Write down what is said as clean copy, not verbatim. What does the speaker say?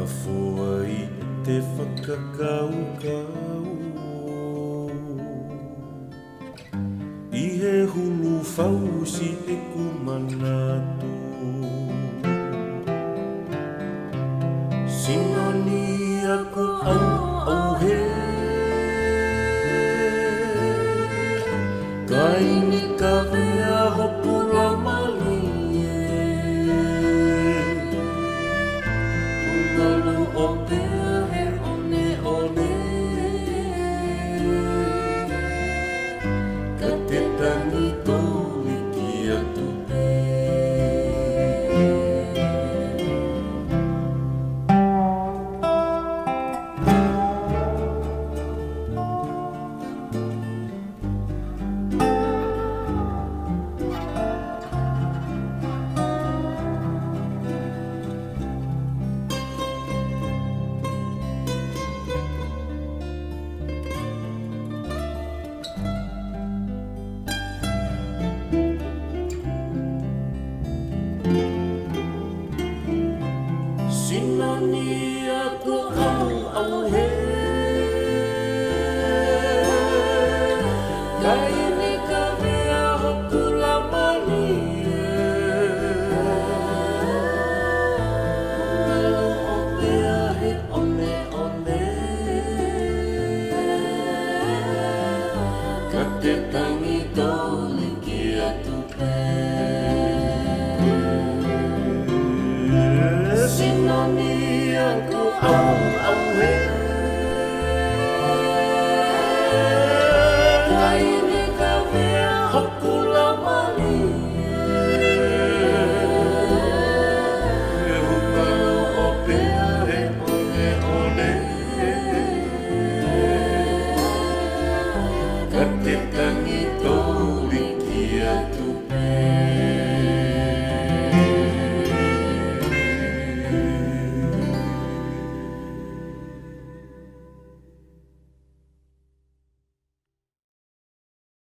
Ka foai e te whakakaukau I he hulu whausi e kumanatu Sinoni aku au he Kai ni ka vea hopula mali Ungalu o pea he one one Ka te tangi tōi ki atu Sinoni aku au he Kai ni ka mea hokula mani Ungalo o pea he one one Ka te tangi tōli ki atu Sinoni aku au he